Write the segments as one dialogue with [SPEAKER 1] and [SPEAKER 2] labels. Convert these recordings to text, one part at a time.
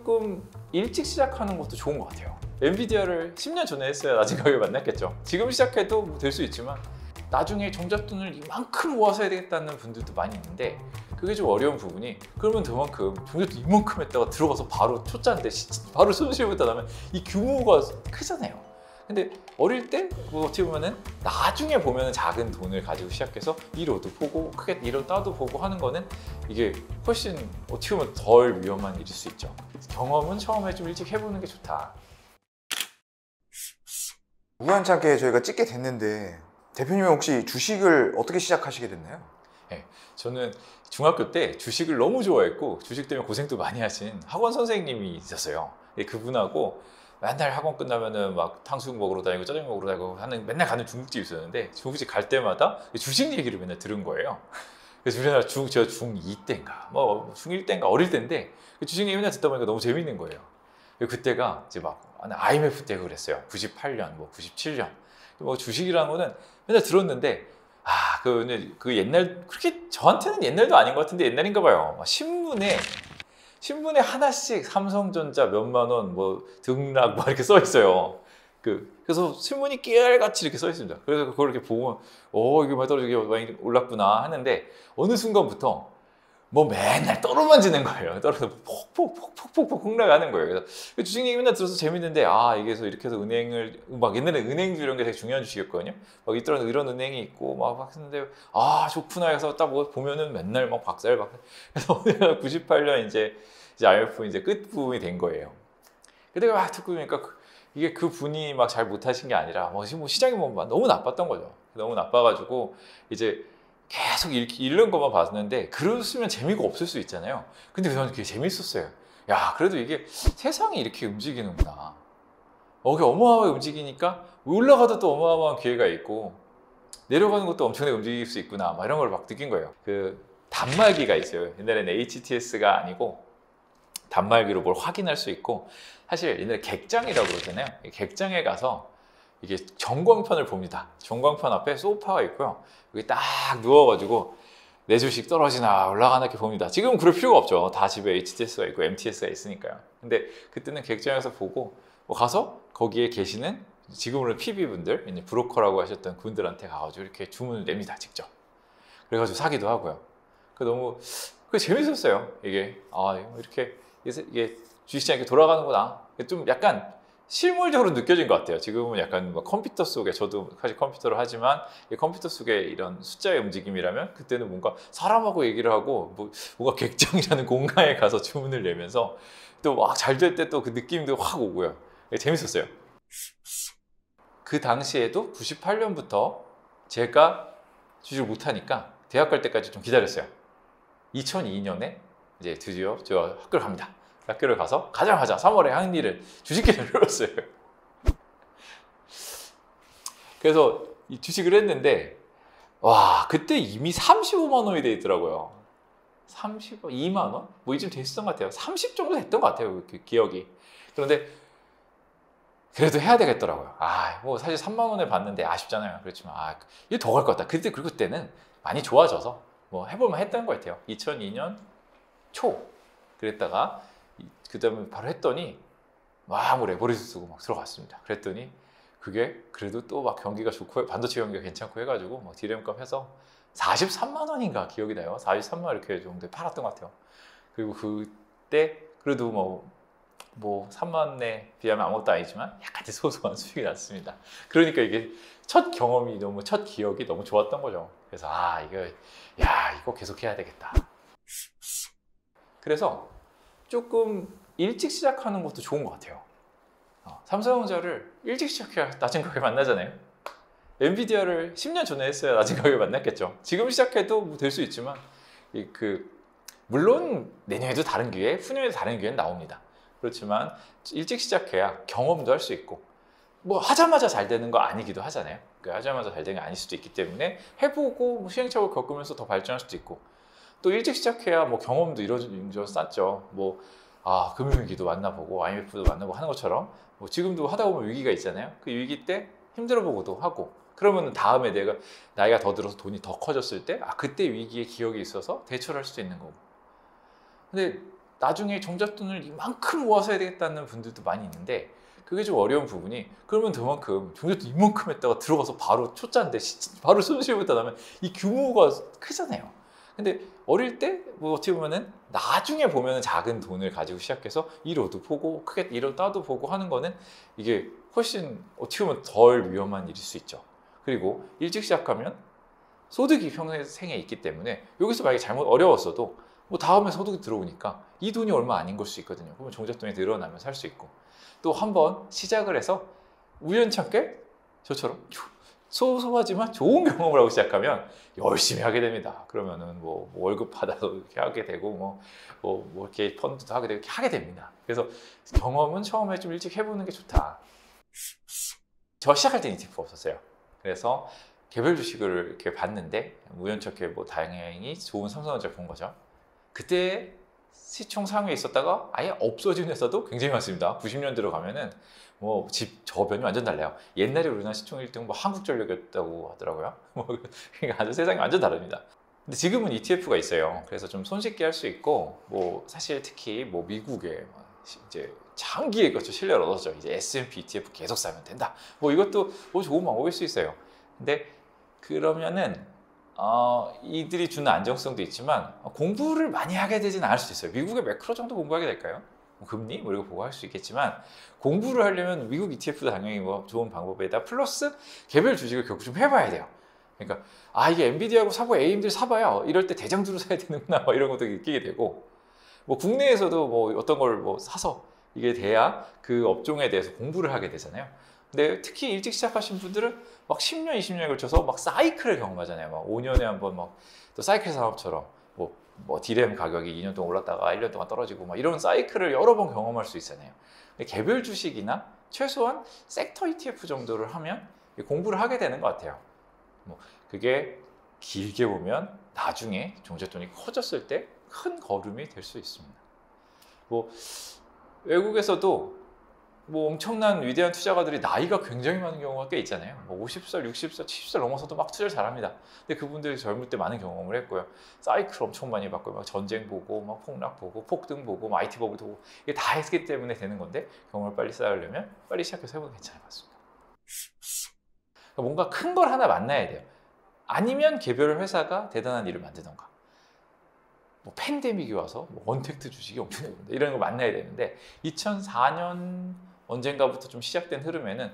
[SPEAKER 1] 조금 일찍 시작하는 것도 좋은 것 같아요. 엔비디아를 10년 전에 했어야 낮은 가격에 만났겠죠. 지금 시작해도 될 수 있지만 나중에 종잣돈을 이만큼 모아서 해야 되겠다는 분들도 많이 있는데 그게 좀 어려운 부분이, 그러면 그만큼 종잣돈 이만큼 했다가 들어가서 바로 초짜인데 바로 손실부터 나면 이 규모가 크잖아요. 근데 어릴 때 어떻게 보면은 나중에 보면은 작은 돈을 가지고 시작해서 1호도 보고 크게 1호 따도 보고 하는 거는 이게 훨씬 어떻게 보면 덜 위험한 일일 수 있죠. 경험은 처음에 좀 일찍 해보는 게 좋다.
[SPEAKER 2] 우연찮게 저희가 찍게 됐는데 대표님은 혹시 주식을 어떻게 시작하시게 됐나요?
[SPEAKER 1] 네, 저는 중학교 때 주식을 너무 좋아했고 주식 때문에 고생도 많이 하신 학원 선생님이 있었어요. 그분하고 맨날 학원 끝나면은 막 탕수육 먹으러 다니고 짜장면 먹으러 다니고 하는, 맨날 가는 중국집이 있었는데 중국집 갈 때마다 주식 얘기를 맨날 들은 거예요. 그래서 우리나라 제가 중2 때인가 뭐 중1 때인가 어릴 때인데 주식 얘기 맨날 듣다 보니까 너무 재밌는 거예요. 그때가 이제 막 IMF 때 그랬어요. 98년, 뭐 97년. 뭐 주식이라는 거는 맨날 들었는데 그 옛날, 그렇게 저한테는 옛날도 아닌 것 같은데 옛날인가 봐요. 신문에 하나씩 삼성전자 몇만 원, 뭐 등락 뭐 이렇게 써 있어요. 그래서 신문이 깨알같이 이렇게 써 있습니다. 그래서 그걸 이렇게 보면 이게 많이 떨어지게 많이 올랐구나 하는데 어느 순간부터 뭐 맨날 떨어만지는 거예요. 떨어져 폭폭폭폭폭 나가는 거예요. 그래서 주식 얘기 맨날 들어서 재밌는데 이게 이렇게 해서 은행을 막 옛날에 은행주 이런 게 되게 중요한 주식이었거든요. 막 이런 은행이 있고 막 했는데 좋구나 해서 딱 보면은 맨날 막 박살. 그래서 98년 이제 IMF 이제 끝 부분이 된 거예요. 그때 막 듣고 보니까 이게 그 분이 막 잘 못하신 게 아니라 뭐 시장이 뭐 너무 나빴던 거죠. 너무 나빠가지고 이제 계속 읽는 것만 봤는데 글을 쓰면 재미가 없을 수 있잖아요. 근데 저는 그게 재밌었어요. 야, 그래도 이게 세상이 이렇게 움직이는구나. 그게 어마어마하게 움직이니까 올라가도 또 어마어마한 기회가 있고 내려가는 것도 엄청나게 움직일 수 있구나. 막 이런 걸 막 느낀 거예요. 단말기가 있어요. 옛날에는 HTS가 아니고 단말기로 뭘 확인할 수 있고, 사실 옛날에 객장이라고 그러잖아요. 객장에 가서 이게 전광판을 봅니다. 전광판 앞에 소파가 있고요. 여기 딱 누워가지고 내 주식 떨어지나 올라가나 이렇게 봅니다. 지금은 그럴 필요가 없죠. 다 집에 HTS가 있고 MTS가 있으니까요. 근데 그때는 객장에서 보고 가서 거기에 계시는 지금으로는 PB분들, 브로커라고 하셨던 분들한테 가가지고 이렇게 주문을 냅니다. 직접. 그래가지고 사기도 하고요. 너무 재밌었어요. 이게 이게 주식시장이 이렇게 돌아가는구나. 좀 약간 실물적으로 느껴진 것 같아요. 지금은 약간 컴퓨터 속에, 저도 사실 컴퓨터를 하지만 컴퓨터 속에 이런 숫자의 움직임이라면 그때는 뭔가 사람하고 얘기를 하고 뭔가 객장이라는 공간에 가서 주문을 내면서 또 막 잘 될 때 또 그 느낌도 확 오고요. 재밌었어요. 그 당시에도 98년부터 제가 주식을 못하니까 대학 갈 때까지 좀 기다렸어요. 2002년에 이제 드디어 저 학교를 갑니다. 학교를 가서 가자마자 3월에 한 일을 주식계를 열었어요. 그래서 이 주식을 했는데 그때 이미 35만 원이 돼 있더라고요. 2만 원? 뭐 이쯤 됐었던 것 같아요. 30 정도 됐던 것 같아요. 그 기억이. 그런데 그래도 해야 되겠더라고요. 뭐 사실 3만 원에 봤는데 아쉽잖아요. 그렇지만 이게 더 갈 것 같다. 그때는 많이 좋아져서 뭐 해볼만 했던 것 같아요. 2002년 초 그랬다가 그 다음에 바로 했더니 막 레버리지 쓰고 막 들어갔습니다. 그랬더니 그게 그래도 또 막 경기가 좋고 반도체 경기가 괜찮고 해가지고 막 디램값 해서 43만 원인가 기억이 나요. 43만 원 이렇게 정도에 팔았던 것 같아요. 그리고 그때 그래도 뭐 3만에 비하면 아무것도 아니지만 약간 소소한 수익이 났습니다. 그러니까 이게 첫 기억이 너무 좋았던 거죠. 그래서 이거 계속 해야 되겠다. 그래서 조금 일찍 시작하는 것도 좋은 것 같아요. 삼성전자를 일찍 시작해야 낮은 가격에 만나잖아요. 엔비디아를 10년 전에 했어야 낮은 가격에 만났겠죠. 지금 시작해도 될 수 있지만 물론 내년에도 다른 기회, 후년에도 다른 기회는 나옵니다. 그렇지만 일찍 시작해야 경험도 할 수 있고 뭐 하자마자 잘 되는 거 아니기도 하잖아요. 하자마자 잘 되는 게 아닐 수도 있기 때문에 해보고 시행착오를 겪으면서 더 발전할 수도 있고, 또 일찍 시작해야 뭐 경험도 이런저런 쌓죠. 금융위기도 만나보고 IMF도 만나보고 하는 것처럼 지금도 하다 보면 위기가 있잖아요. 그 위기 때 힘들어보고도 하고, 그러면 다음에 내가 나이가 더 들어서 돈이 더 커졌을 때 그때 위기의 기억이 있어서 대처를 할 수도 있는 거고. 근데 나중에 종잣돈을 이만큼 모아서 해야 되겠다는 분들도 많이 있는데 그게 좀 어려운 부분이 그러면 그만큼 종잣돈 이만큼 했다가 들어가서 바로 초짜인데 바로 손실부터 나면 이 규모가 크잖아요. 근데 어릴 때 뭐 어떻게 보면은 나중에 보면은 작은 돈을 가지고 시작해서 1호도 보고 크게 1호 따도 보고 하는 거는 이게 훨씬 어떻게 보면 덜 위험한 일일 수 있죠. 그리고 일찍 시작하면 소득이 평생에 있기 때문에 여기서 만약에 잘못 어려웠어도 뭐 다음에 소득이 들어오니까 이 돈이 얼마 아닌 걸 수 있거든요. 그러면 종잣돈이 늘어나면 살 수 있고 또 한번 시작을 해서 우연찮게 저처럼 소소하지만 좋은 경험을 하고 시작하면 열심히 하게 됩니다. 그러면은 뭐 월급 받아서 이렇게 하게 되고 뭐 이렇게 펀드도 하게 되고 이렇게 하게 됩니다. 그래서 경험은 처음에 좀 일찍 해보는 게 좋다. 저 시작할 때는 ETF 없었어요. 그래서 개별 주식을 이렇게 봤는데 우연찮게 뭐 다행히 좋은 삼성전자를 본 거죠. 그때 시총 상위에 있었다가 아예 없어진 회사도 굉장히 많습니다. 90년대로 가면은 뭐 집 저변이 완전 달라요. 옛날에 우리나라 시총 1등 뭐 한국전력이었다고 하더라고요. 그러니까 아주 세상이 완전 다릅니다. 근데 지금은 ETF가 있어요. 그래서 좀 손쉽게 할 수 있고 뭐 사실 특히 뭐 미국에 이제 장기에 걸쳐 신뢰를 얻었죠. 이제 S&P ETF 계속 사면 된다. 뭐 이것도 뭐 좋은 방법일 수 있어요. 근데 그러면은 이들이 주는 안정성도 있지만 공부를 많이 하게 되지는 않을 수도 있어요. 미국의 매크로 정도 공부하게 될까요? 뭐 금리 뭐 이런 거 보고 할 수 있겠지만 공부를 하려면 미국 ETF도 당연히 뭐 좋은 방법에다 플러스 개별 주식을 결국 좀 해봐야 돼요. 그러니까 이게 엔비디아하고 사고 AMD 사봐야 이럴 때 대장주로 사야 되는구나 뭐 이런 것도 느끼게 되고 뭐 국내에서도 뭐 어떤 걸 뭐 사서 이게 돼야 그 업종에 대해서 공부를 하게 되잖아요. 근데 특히 일찍 시작하신 분들은 막 10년, 20년에 걸쳐서 막 사이클을 경험하잖아요. 막 5년에 한 번 막 또 사이클 산업처럼 뭐 디램 가격이 2년 동안 올랐다가 1년 동안 떨어지고 막 이런 사이클을 여러 번 경험할 수 있잖아요. 근데 개별 주식이나 최소한 섹터 ETF 정도를 하면 공부를 하게 되는 것 같아요. 뭐 그게 길게 보면 나중에 종잣돈이 커졌을 때 큰 걸음이 될 수 있습니다. 뭐 외국에서도 뭐 엄청난 위대한 투자가들이 나이가 굉장히 많은 경우가 꽤 있잖아요. 뭐 50살, 60살, 70살 넘어서도 막 투자를 잘합니다. 근데 그분들이 젊을 때 많은 경험을 했고요. 사이클 엄청 많이 봤고요. 막 전쟁 보고, 막 폭락 보고, 폭등 보고, 막 IT 버블 보고 이게 다 했기 때문에 되는 건데 경험을 빨리 쌓으려면 빨리 시작해서 해보는 게 괜찮을 것 같습니다. 그러니까 뭔가 큰 걸 하나 만나야 돼요. 아니면 개별 회사가 대단한 일을 만드던가. 뭐 팬데믹이 와서 뭐 원택트 주식이 엄청 오른다 이런 거 만나야 되는데 2004년 언젠가부터 좀 시작된 흐름에는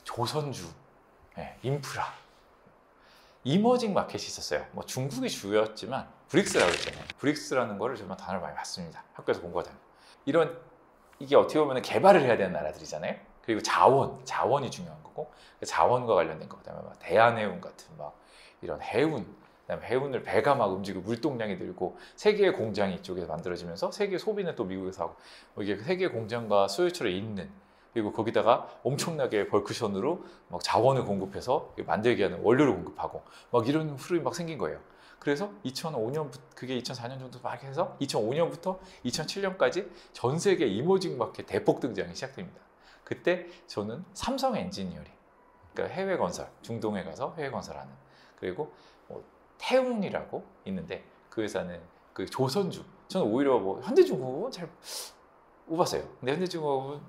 [SPEAKER 1] 조선주, 인프라, 이머징 마켓이 있었어요. 뭐 중국이 주였지만 브릭스라고 했잖아요. 브릭스라는 거를 정말 단어를 많이 봤습니다. 학교에서 공부하다. 이게 어떻게 보면 개발을 해야 되는 나라들이잖아요. 그리고 자원이 중요한 거고 자원과 관련된 거. 그다음에 막 대한해운 같은 막 이런 해운. 그다음에 해운을 배가 막 움직이고 물동량이 늘고 세계의 공장이 이쪽에서 만들어지면서 세계 소비는 또 미국에서 하고 이게 세계 공장과 수요처를 잇는 그리고 거기다가 엄청나게 벌크션으로 막 자원을 공급해서 만들게 하는 원료를 공급하고 막 이런 흐름이 막 생긴 거예요. 그래서 2005년부터 그게 2004년 정도 막 해서 2005년부터 2007년까지 전 세계 이머징 마켓 대폭 등장이 시작됩니다. 그때 저는 삼성 엔지니어링 그러니까 해외 건설 중동에 가서 해외 건설하는 그리고 태웅이라고 있는데 그 회사는 그 조선주 저는 오히려 뭐 현대중공업은 잘 못 봤어요. 근데 현대중공업은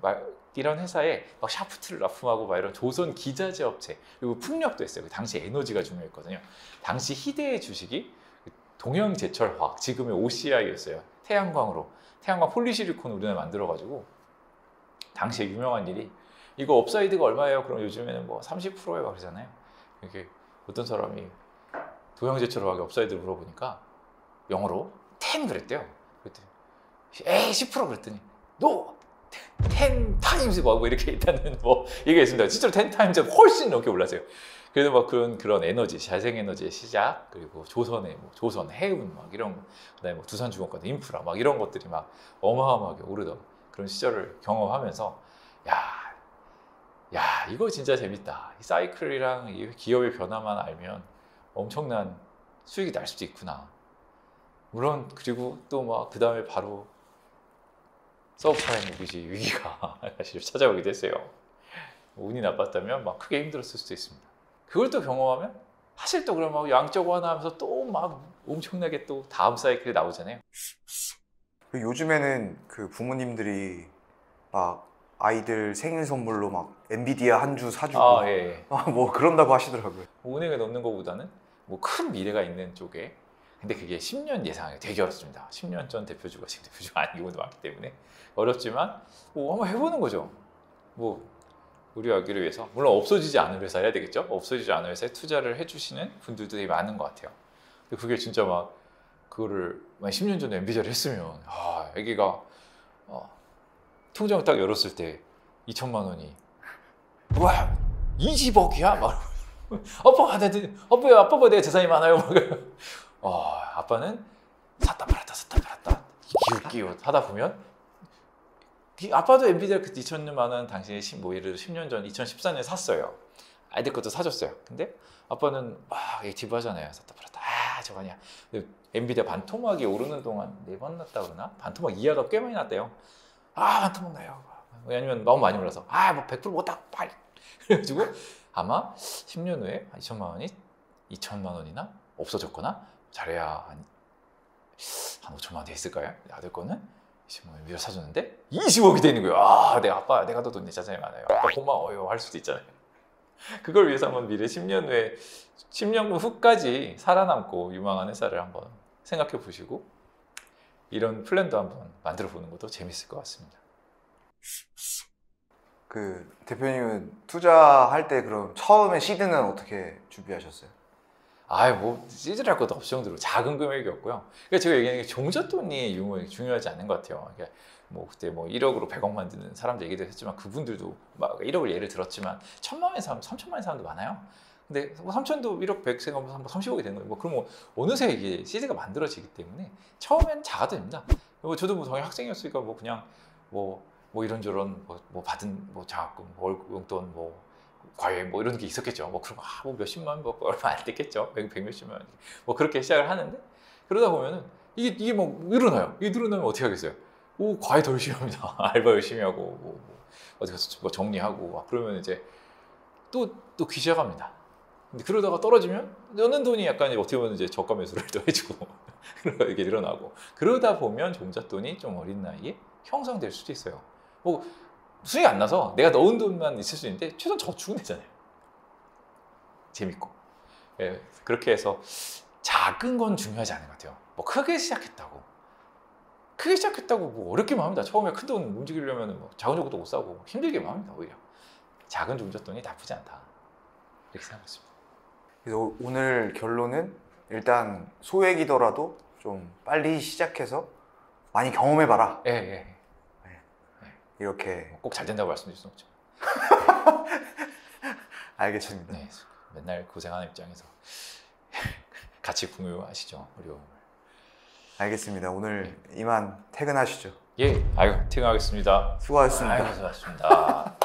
[SPEAKER 1] 이런 회사에 막 샤프트를 납품하고 막 이런 조선 기자재 업체 그리고 풍력도 했어요. 당시 에너지가 중요했거든요. 당시 희대의 주식이 동영제철화학 지금의 OCI였어요. 태양광 폴리실리콘 우리나라 만들어가지고 당시에 유명한 일이 이거 업사이드가 얼마예요? 그럼 요즘에는 뭐 30%에 막 그러잖아요. 이게 어떤 사람이 동영제철화학의 업사이드를 물어보니까 영어로 10 그랬대요. 그랬더니 10% 그랬더니 No! 10 times 뭐 이렇게 일단은 뭐 이게 있습니다. 실제로 10 times 훨씬 넘게 올랐어요. 그래도 막 그런 에너지, 재생에너지의 시작 그리고 조선 해운 막 이런 거, 그다음에 뭐 두산중공업 인프라 막 이런 것들이 막 어마어마하게 오르던 그런 시절을 경험하면서 야 이거 진짜 재밌다. 이 사이클이랑 이 기업의 변화만 알면 엄청난 수익이 날 수도 있구나. 물론 그리고 또 막 그 다음에 바로 서브프라임 모기지 위기가 사실 찾아오기도 했어요. 운이 나빴다면 막 크게 힘들었을 수도 있습니다. 그걸 또 경험하면 사실 또 그럼 막 양적 완화하면서 또 막 엄청나게 또 다음 사이클이 나오잖아요.
[SPEAKER 2] 요즘에는 그 부모님들이 막 아이들 생일 선물로 막 엔비디아 한 주 사주고
[SPEAKER 1] 아, 예.
[SPEAKER 2] 뭐 그런다고 하시더라고요.
[SPEAKER 1] 은행에 넣는 것보다는 뭐 큰 미래가 있는 쪽에. 근데 그게 10년 예상하기 되게 어렵습니다. 10년 전 대표주가 지금 대표주가 아닌 경우도 많기 때문에 어렵지만 뭐 한번 해보는 거죠. 뭐 우리 아기를 위해서 물론 없어지지 않을 회사 해야 되겠죠. 없어지지 않을 회사에 투자를 해주시는 분들도 되게 많은 것 같아요. 근데 그게 진짜 막 그거를 만약 10년 전에 엔비디아를 했으면 아기가 통장을 딱 열었을 때 2천만 원이 와 20억이야? 막 아빠가 내가 재산이 많아요. 막 아빠는 샀다 팔았다 기웃기웃 하다 보면 아빠도 엔비디아 그 2천만 원 당시에 뭐 예를 들어 10년 전 2014년에 샀어요. 아이들 것도 사줬어요. 근데 아빠는 막 액티브 하잖아요. 샀다 팔았다. 저거 아니야. 근데 엔비디아 반토막이 오르는 동안 4번 났다 그러나? 반토막 이하가 꽤 많이 났대요. 반토막 나요. 왜냐면 너무 많이 올라서 뭐 100%못 딱 빨리. 그래가지고 아마 10년 후에 2천만 원이 2천만 원이나 없어졌거나 잘해야 한 5천만 원 돼 있을까요? 아들 거는 20만 원 위로 사줬는데 20억이 되는 거예요. 내가 더 돈 내 자산이 많아요. 아빠 고마워요 할 수도 있잖아요. 그걸 위해서 한번 미래 10년 후에 10년 후까지 살아남고 유망한 회사를 한번 생각해 보시고 이런 플랜도 한번 만들어 보는 것도 재밌을 것 같습니다.
[SPEAKER 2] 그 대표님은 투자할 때 그럼 처음에 시드는 어떻게 준비하셨어요?
[SPEAKER 1] 뭐 시즈할 것도 없이 정도로 작은 금액이었고요. 그러니까 제가 얘기하는 게 종잣돈이 중요하지 않는 것 같아요. 그러니까 뭐 그때 뭐 1억으로 100억 만드는 사람들 얘기도 했지만 그분들도 막 1억을 예를 들었지만 1,000만 원의 사람, 3천만 원의 사람도 많아요. 근데 뭐 3천도 1억 100 생각하면 30억이 되는 거예요. 뭐 그럼 어느새 이게 시드가 만들어지기 때문에 처음엔 작아도 됩니다. 뭐 저도 뭐 당연히 학생이었으니까 뭐 그냥 뭐 이런저런 뭐 받은 뭐 장학금, 용돈 과외 뭐 이런 게 있었겠죠. 뭐 그런 뭐 몇십만 뭐 얼마 안 됐겠죠. 100몇십만 원. 뭐 그렇게 시작을 하는데 그러다 보면은 이게 뭐 늘어나요. 이게 늘어나면 어떻게 하겠어요? 과외 더 열심히 합니다. 알바 열심히 하고 어디 가서 뭐 정리하고 막 그러면 이제 또 귀시작합니다. 근데 그러다가 떨어지면 넣는 돈이 약간 어떻게 보면 이제 저가 매수를 또 해주고 이게 늘어나고 그러다 보면 종잣돈이 좀 어린 나이에 형성될 수도 있어요. 뭐 수익이 안 나서 내가 넣은 돈만 있을 수 있는데 최소한 저축은 되잖아요. 재밌고. 예, 그렇게 해서 작은 건 중요하지 않은 것 같아요. 뭐 크게 시작했다고 뭐 어렵게만 합니다. 처음에 큰 돈 움직이려면 뭐 작은 정도 못 사고 힘들게만 합니다. 오히려 작은 종잣돈이 나쁘지 않다 이렇게 생각했습니다.
[SPEAKER 2] 그래서 오늘 결론은 일단 소액이더라도 좀 빨리 시작해서 많이 경험해봐라.
[SPEAKER 1] 예.
[SPEAKER 2] 이렇게
[SPEAKER 1] 꼭 잘 된다고 말씀드릴 수는 없죠.
[SPEAKER 2] 알겠습니다.
[SPEAKER 1] 네, 맨날 고생하는 입장에서 같이 공유하시죠 어려움을.
[SPEAKER 2] 알겠습니다. 오늘 이만 퇴근하시죠.
[SPEAKER 1] 예, 퇴근하겠습니다.
[SPEAKER 2] 수고하셨습니다.
[SPEAKER 1] 수고하셨습니다.